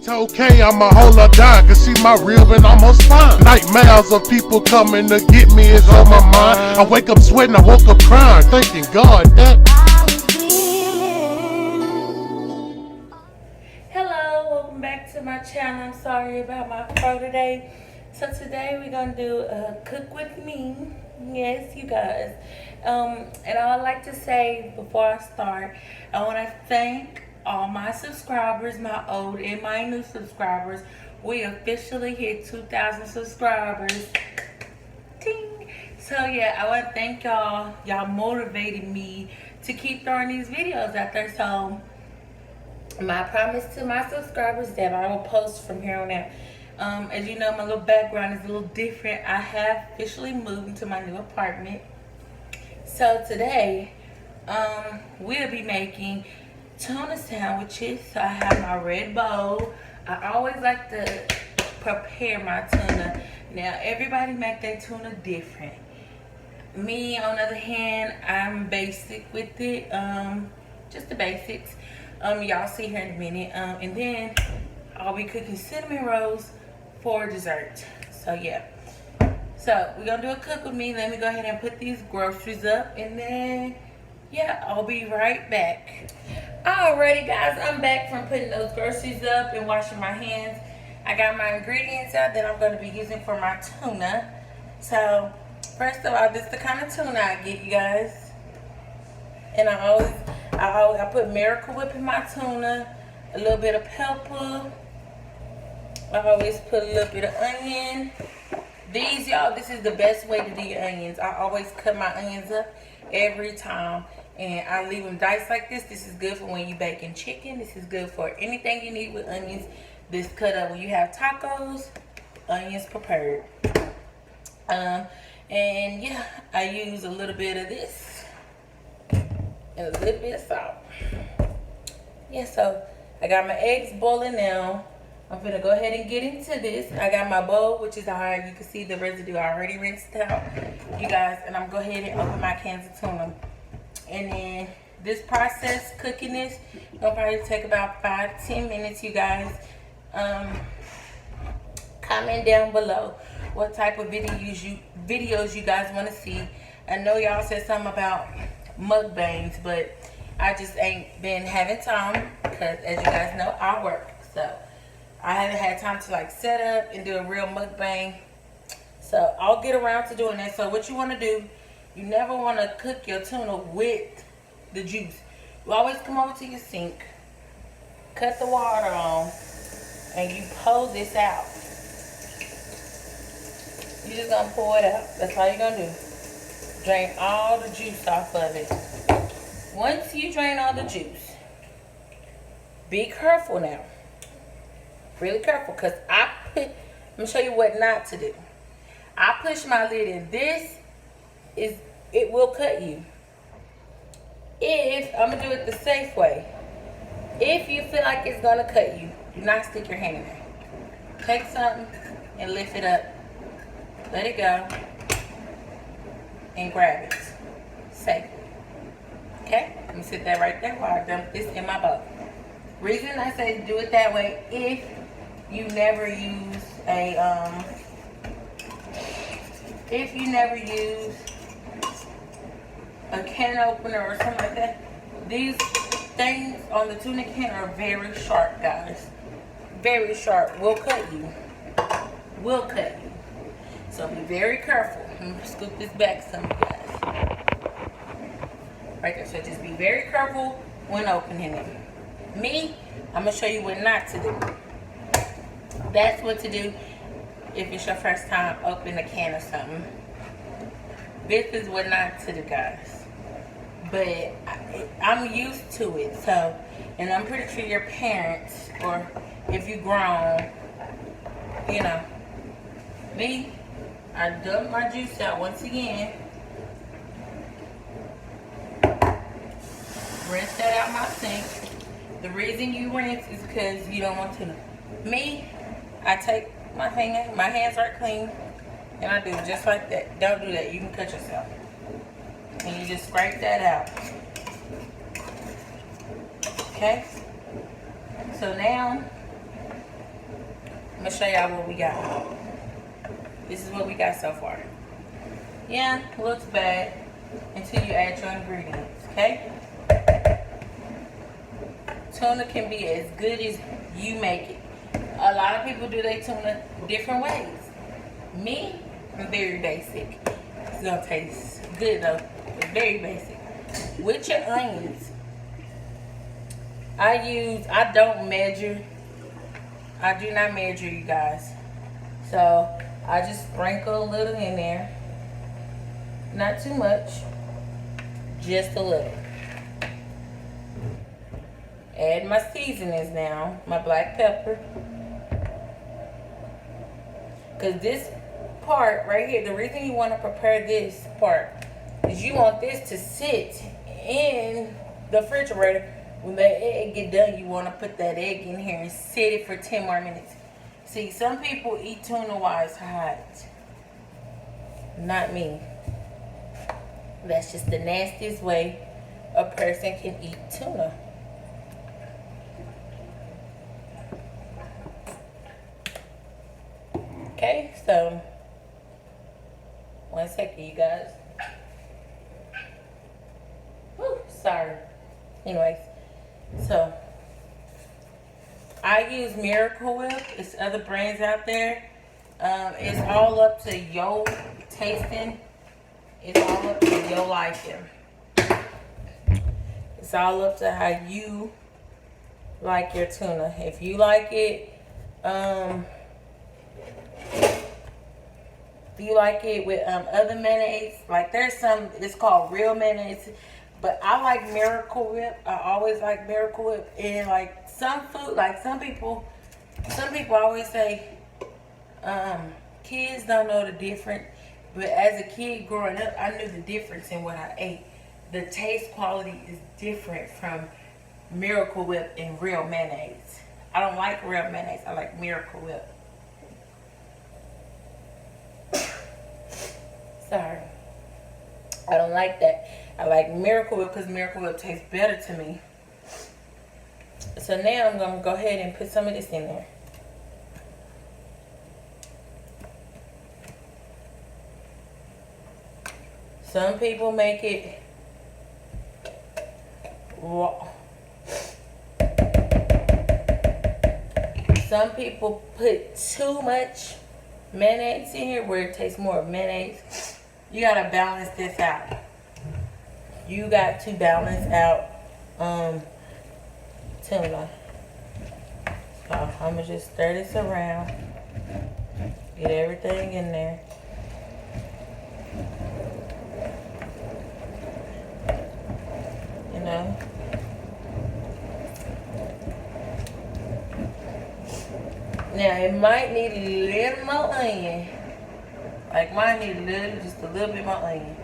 Okay, I'ma hold her down, cause she my real and almost fine. Nightmares of people coming to get me is on my mind. I wake up sweating, I woke up crying, thanking God that Hello, welcome back to my channel. I'm sorry about my throat today. So today we're gonna do a cook with me. Yes, you guys. And I would like to say before I start, I want to thank all my subscribers, my old and my new subscribers. We officially hit 2,000 subscribers. Ting. So yeah, I want to thank y'all. Y'all motivated me to keep throwing these videos out there. So my promise to my subscribers that I will post from here on out. As you know, my little background is a little different. I have officially moved into my new apartment. So today, we'll be making tuna sandwiches. So I have my red bowl. I always like to prepare my tuna. Now, everybody make their tuna different. Me, on the other hand, I'm basic with it. Just the basics. Y'all see here in a minute. And then I'll be cooking cinnamon rolls for dessert. So yeah. So we're gonna do a cook with me. Let me go ahead and put these groceries up, and then yeah, I'll be right back. Alrighty guys, I'm back from putting those groceries up and washing my hands. I got my ingredients out that I'm gonna be using for my tuna. So first of all, this is the kind of tuna I get, you guys. And I put Miracle Whip in my tuna, a little bit of pepper. I always put a little bit of onion. These, y'all, this is the best way to do your onions. I always cut my onions up every time. And I leave them diced like this. This is good for when you baking chicken. This is good for anything you need with onions. This cut up when you have tacos, onions prepared. And yeah, I use a little bit of this and a little bit of salt. Yeah, so I got my eggs boiling now. I'm gonna go ahead and get into this. I got my bowl, which is hard. You can see the residue already rinsed out, you guys. And I'm gonna go ahead and open my cans of tuna. And then this process, cooking this, it'll probably take about 5-10 minutes, you guys. Comment down below what type of videos you guys want to see. I know y'all said something about mukbangs, but I just ain't been having time because, as you guys know, I work. So I haven't had time to like set up and do a real mukbang. So I'll get around to doing that. So what you want to do, you never want to cook your tuna with the juice. You always come over to your sink, cut the water on, and you pour this out. You're just going to pour it out. That's all you're going to do. Drain all the juice off of it. Once you drain all the juice, be careful now. Really careful, because let me show you what not to do. I push my lid in. It will cut you. I'm going to do it the safe way. If you feel like it's going to cut you, do not stick your hand in there. Take something and lift it up. Let it go. And grab it. Safely. Okay? Let me sit that right there while I dump this in my bowl. Reason I say do it that way, if you never use a can opener or something like that, these things on the tuna can are very sharp, guys. Very sharp. Will cut you. Will cut you. So be very careful. Let me scoop this back some, you guys. Right there. So just be very careful when opening it. Me, I'm going to show you what not to do. That's what to do if it's your first time opening a can or something. This is what not to do, guys. But I'm used to it. So, and I'm pretty sure your parents, or if you grown, you know. Me, I dumped my juice out once again. Rinse that out my sink. The reason you rinse is because you don't want to. Me, I take my hands are clean, and I do just like that. Don't do that. You can cut yourself. And you just scrape that out. Okay? So now gonna show y'all what we got. This is what we got so far. Yeah, looks bad until you add your ingredients, okay? Tuna can be as good as you make it. A lot of people do their tuna different ways. Me, I'm very basic. It's gonna taste good though. It's very basic. With your onions, I don't measure. I do not measure, you guys. So I just sprinkle a little in there. Not too much. Just a little. Add my seasonings now. My black pepper. Because this part right here, the reason you want to prepare this part is you want this to sit in the refrigerator. When the egg get done, you want to put that egg in here and sit it for 10 more minutes. See, some people eat tuna while it's hot. Not me. That's just the nastiest way a person can eat tuna. Okay, so 1 second, you guys. Whew, sorry. Anyways, so I use Miracle Whip. There's other brands out there. It's all up to your tasting. It's all up to your liking. It's all up to how you like your tuna. If you like it, with other mayonnaise, like there's some, it's called real mayonnaise, but I like Miracle Whip. I always like Miracle Whip. And like some food, like some people always say, kids don't know the difference. But as a kid growing up, I knew the difference in what I ate. The taste quality is different from Miracle Whip and real mayonnaise. I don't like real mayonnaise. I like Miracle Whip. Sorry. I don't like that. I like Miracle Whip because Miracle Whip tastes better to me. So now I'm going to go ahead and put some of this in there. Some people make it raw. Some people put too much mayonnaise in here where it tastes more of mayonnaise. You gotta balance this out. You got to balance out tuna. So I'm gonna just stir this around. Get everything in there. You know. Now it might need a little more onion. Like mine need just a little bit more onion.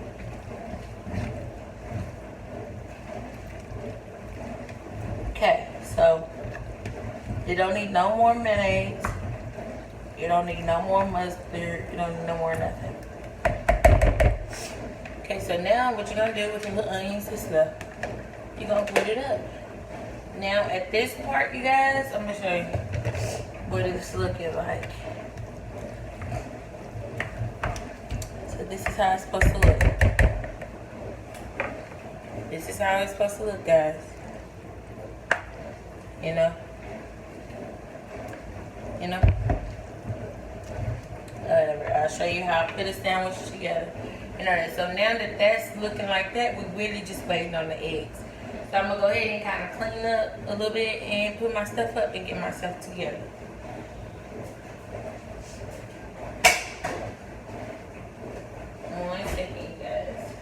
Okay, so you don't need no more mayonnaise. You don't need no more mustard. You don't need no more nothing. Okay, so now what you're gonna do with the little onions and stuff, you're gonna put it up. Now at this part, you guys, I'm gonna show you what it's looking like. So this is how it's supposed to look. This is how it's supposed to look, guys. You know? You know? Whatever. I'll show you how I put a sandwich together. You know that. So now that that's looking like that, we're really just waiting on the eggs. So I'm gonna go ahead and kind of clean up a little bit and put my stuff up and get myself together. One second, guys.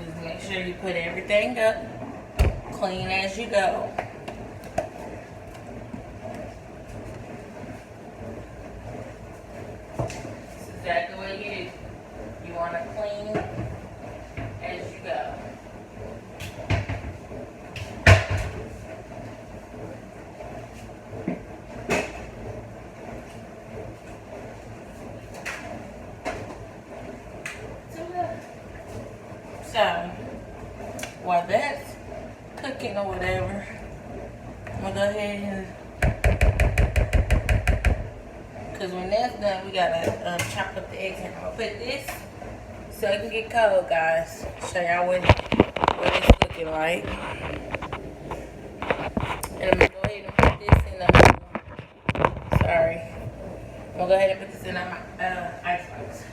Just make sure you put everything up, clean as you go. That's exactly what you do. You want to clean as you go. So, while that's cooking or whatever, gonna go ahead and, cause when that's done, we gotta chop up the eggs, and I'm gonna put this so it can get cold, guys. Show y'all what it's looking like. And I'm gonna go ahead and put this in the, sorry. I'm gonna go ahead and put this in my ice box.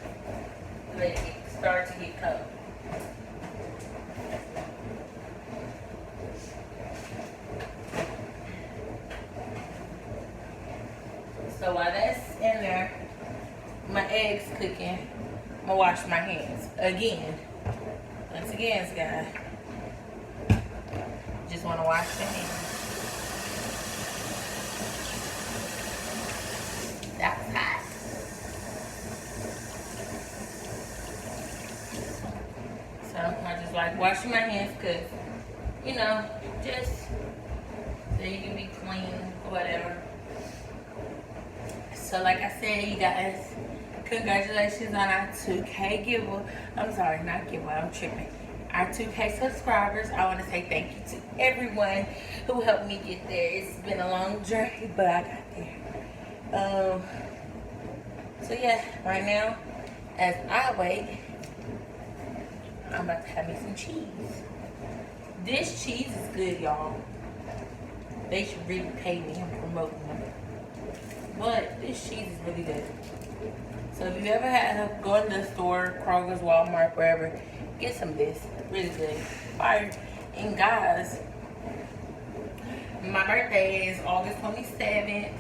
Let it start to get cold. So while that's in there, my eggs cooking, I'm gonna wash my hands again. Once again, guys, just wanna wash your hands. That was hot. So I just like washing my hands because, you know, just so you can be clean or whatever. So like I said, you guys, congratulations on our 2K giveaway. I'm sorry, not giveaway, I'm tripping. Our 2K subscribers. I want to say thank you to everyone who helped me get there. It's been a long journey, but I got there. So yeah, right now, as I wait, I'm about to have me some cheese. This cheese is good, y'all. They should really pay me. I'm promoting them. But this cheese is really good. So if you ever had to go in the store, Kroger's, Walmart, wherever, get some of this. Really good. Fire. And guys, my birthday is August 27th.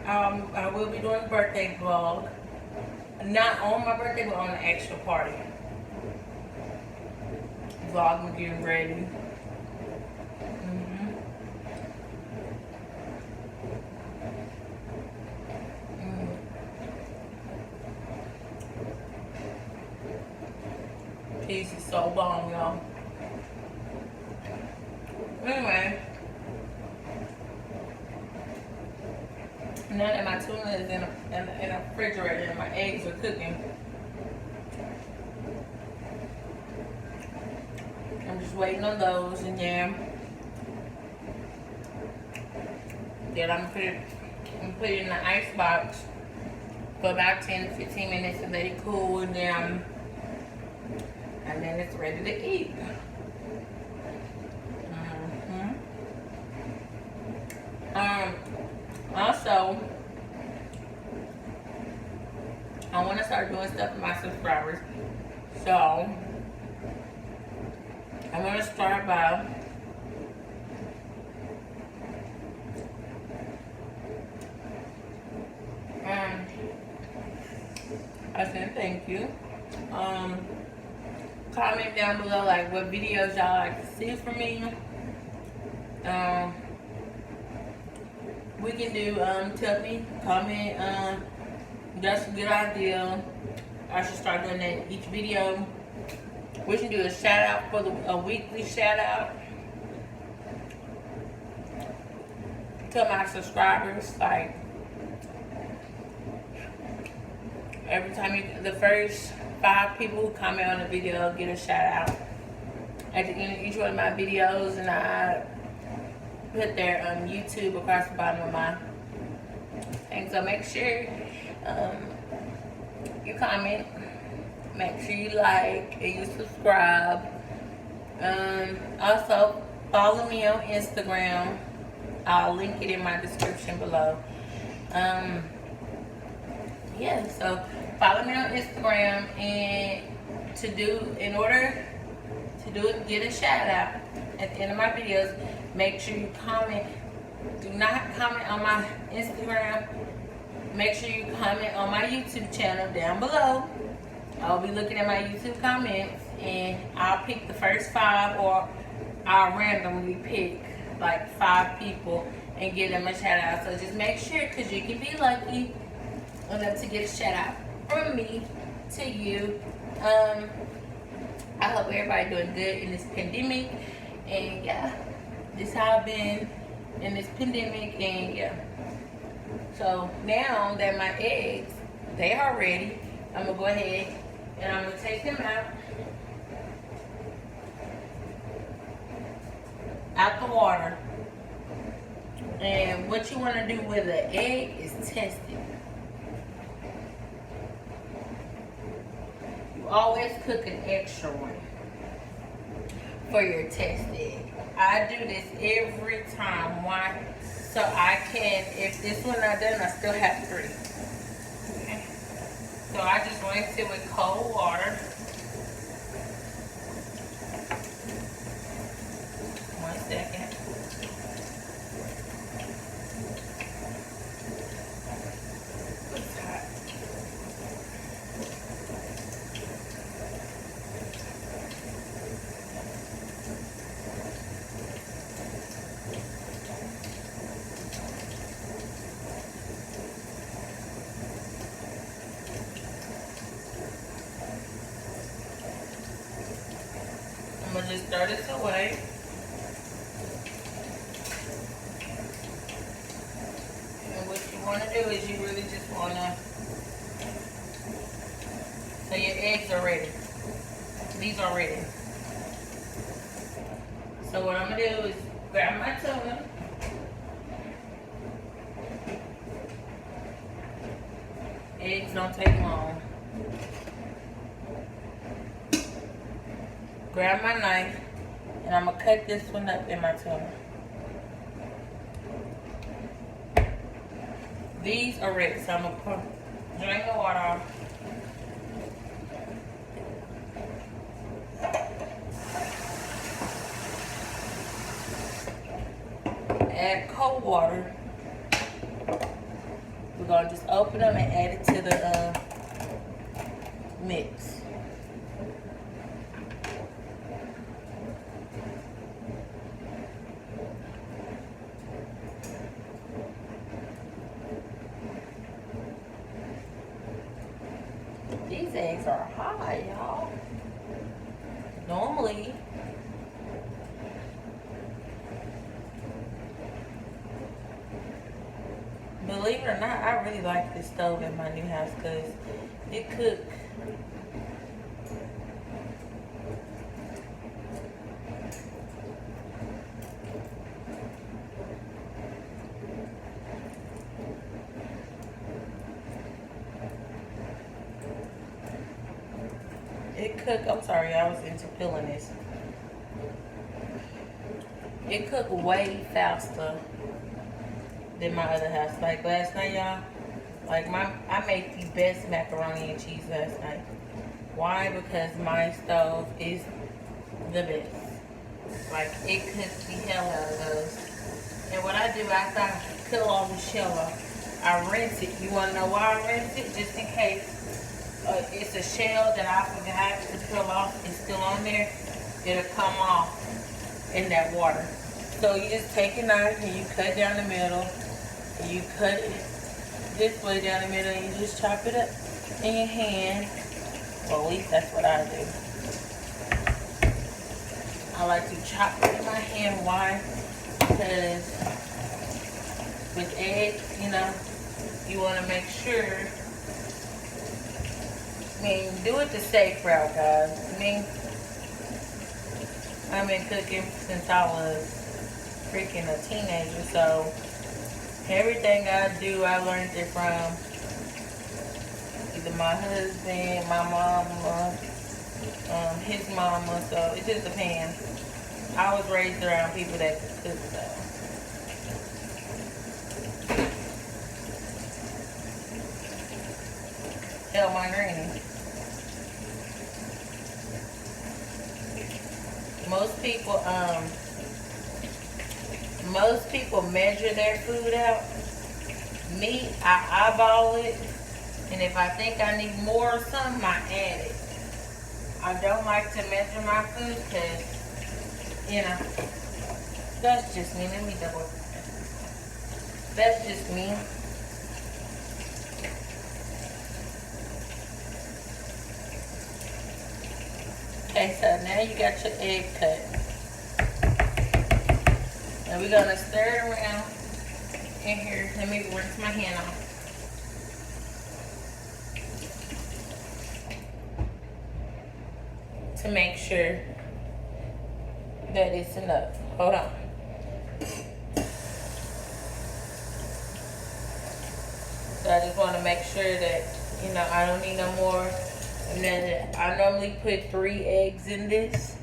I will be doing a birthday vlog. Not on my birthday, but on the actual party. Vlog, getting ready. Cheese is so bomb, y'all. Anyway, now that my tuna is in a refrigerator and my eggs are cooking, I'm just waiting on those, and then I'm gonna put it in the ice box for about 10 to 15 minutes and let it cool, and then it's ready to eat. Also, I want to start doing stuff for my subscribers. So, I'm going to start by I said thank you. Comment down below like what videos y'all like to see from me. We can do tell me, comment, that's a good idea. I should start doing that each video. We should do a shout out for a weekly shout out to my subscribers. Like every time the first 5 people who comment on the video get a shout out at the end of each one of my videos, and I put their YouTube across the bottom of my thing. So make sure you comment, make sure you like and you subscribe. Also follow me on Instagram. I'll link it in my description below. Yeah, so follow me on Instagram, and in order to do it, get a shout out at the end of my videos. Make sure you comment. Do not comment on my Instagram. Make sure you comment on my YouTube channel down below. I'll be looking at my YouTube comments, and I'll pick the first 5, or I'll randomly pick like 5 people and give them a shout out. So just make sure, because you can be lucky enough to get a shout out from me to you. I hope everybody doing good in this pandemic, and yeah, this how I've been in this pandemic, and yeah. So now that my eggs, they are ready, I'm gonna go ahead and I'm gonna take them out the water. And what you want to do with an egg is test it. You always cook an extra one for your test egg. I do this every time. Why? So I can, if this one not done, I still have 3. Okay. So I just rinse it with cold water. 1 second. It's hot. I'm gonna just stir this away. And what you want to do is you really just want to, so your eggs are ready. These are ready. So what I'm gonna do is grab my tuna. Eggs don't take long. Grab my knife, and I'm gonna cut this one up in my tuna. These are ready, so I'm gonna drain the water off. Add cold water. We're gonna just open them and add it to the mix. These eggs are hot, y'all. Normally, believe it or not, I really like this stove in my new house because it cooks. I'm sorry, I was into peeling this. It cooked way faster than my other house. Like last night, y'all, like I made the best macaroni and cheese last night. Why? Because my stove is the best. Like it cooks the hell out of those. And what I do after I peel all the shell off, I rinse it. You want to know why I rinse it? Just in case it's a shell that I forgot to peel off. It's still on there. It'll come off in that water. So you just take a knife and you cut down the middle. And you cut it this way down the middle and you just chop it up in your hand. Well, at least that's what I do. I like to chop it in my hand. Why? Because with eggs, you know, you want to make sure. I mean, do it the safe route, guys. I mean, I've been cooking since I was freaking a teenager, so everything I do, I learned it from either my husband, my mama, his mama, so it just depends. I was raised around people that could cook, so. Tell my granny. Most people measure their food out. Me, I eyeball it, and if I think I need more or something, I add it. I don't like to measure my food because, you know, that's just me. Let me double. That's just me. Okay, so now you got your egg cut. And we're gonna stir it around in here. Let me rinse my hand off. To make sure that it's enough. Hold on. make sure that, you know, I don't need no more. And then I normally put 3 eggs in this.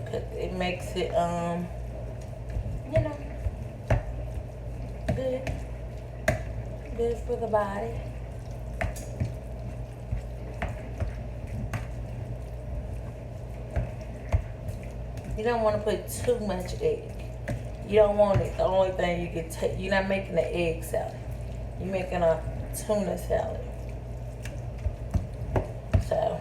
Cause it makes it, you know, good for the body. You don't want to put too much egg. You don't want it. The only thing you can take, you're not making an egg salad. You're making a tuna salad. So,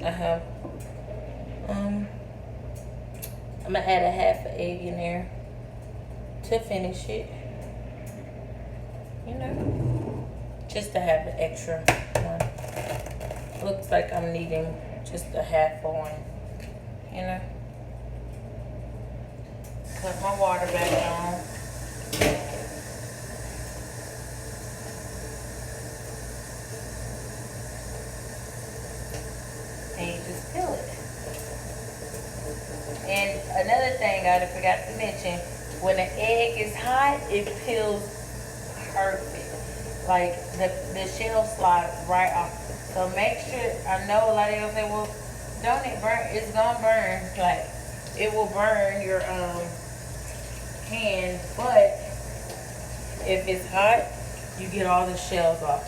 I have, I'm gonna add a half an egg in there to finish it. You know, just to have an extra one. Looks like I'm needing just a half one, you know. Put my water back on. And you just fill it. And another thing I forgot to mention, when the egg is hot, it peels perfect. Like the shell slides right off. So make sure, I know a lot of you say, well, don't it burn? It's gonna burn. Like, it will burn your hand, but if it's hot, you get all the shells off.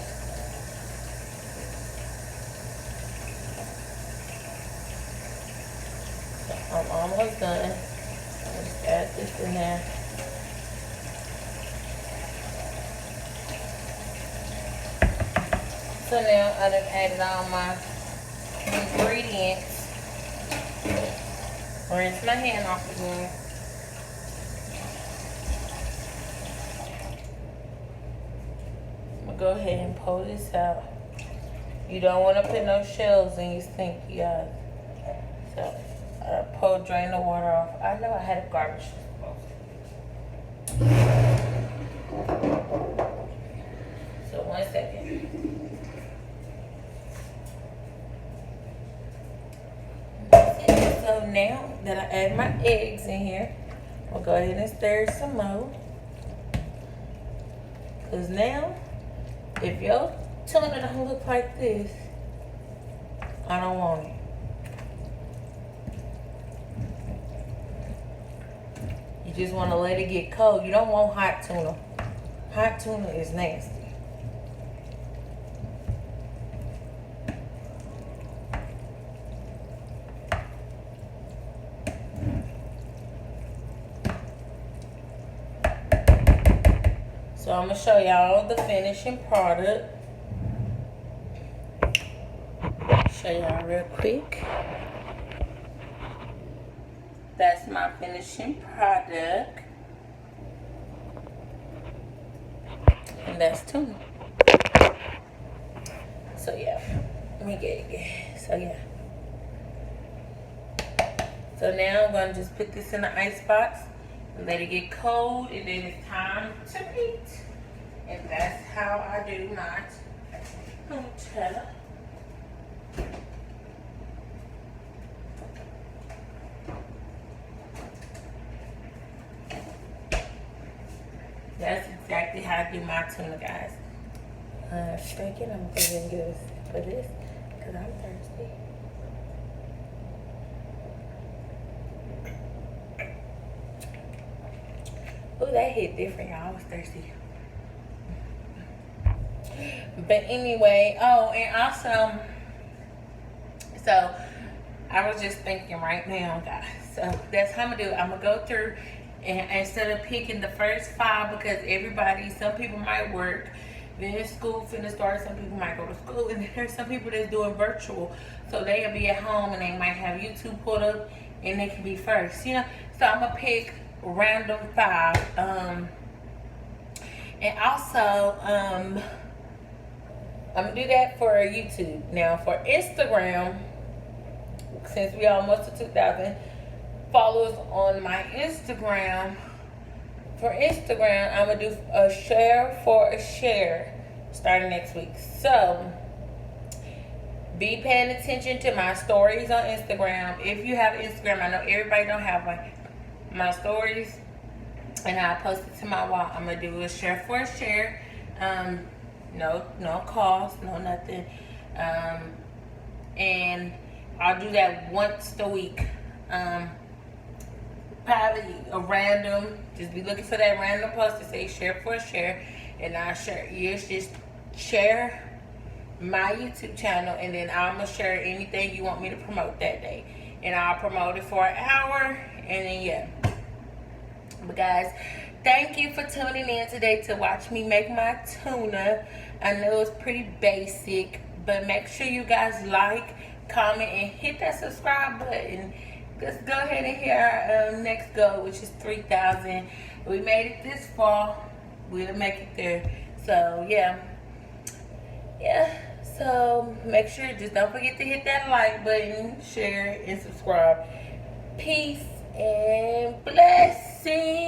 So I'm almost done. Just add this in there. So now I done added all my ingredients. Rinse my hand off again. I'm gonna go ahead and pull this out. You don't want to put no shells in your sink, you guys. So drain the water off. I know I had a garbage disposal. So 1 second. So now that I add my eggs in here, I'll go ahead and stir some more. Cause now, if your tuna don't look like this, I don't want it. You just want to let it get cold. You don't want hot tuna. Hot tuna is nasty. So I'm going to show y'all the finishing product. Show y'all real quick. That's my finishing product. And that's tuna. So yeah, let me get it. So yeah. So now I'm going to just put this in the ice box and let it get cold, and then it's time to eat. And that's how I do my tuna. That's exactly how I do my tuna, guys. Second, I'm going to get a sip of this because I'm thirsty. Oh, that hit different, y'all. I was thirsty. But anyway, oh, and also, so I was just thinking right now, guys. So that's how I'm going to do it. I'm going to go through. And instead of picking the first 5, because some people might work, then school finna start, some people might go to school, and there's some people that's doing virtual, so they'll be at home and they might have YouTube pulled up and they can be first, you know. So I'm gonna pick random 5, and also I'm gonna do that for YouTube. Now for Instagram, since we almost to 2,000 followers on my Instagram. For Instagram, I'm gonna do a share for a share starting next week. So be paying attention to my stories on Instagram. If you have Instagram, I know everybody don't have one. My stories, and I post it to my wall. I'm gonna do a share for a share. No cost, no nothing. And I'll do that once a week. Probably a random, just be looking for that random post to say share for a share, and I'll share. Yes, just share my YouTube channel, and then I'm gonna share anything you want me to promote that day, and I'll promote it for an hour, and then yeah. But guys, thank you for tuning in today to watch me make my tuna. I know it's pretty basic, but make sure you guys like, comment, and hit that subscribe button. Let's go ahead and hit our next goal, which is 3,000. We made it this far. We'll make it there. So yeah. So make sure, just don't forget to hit that like button, share, and subscribe. Peace and blessings.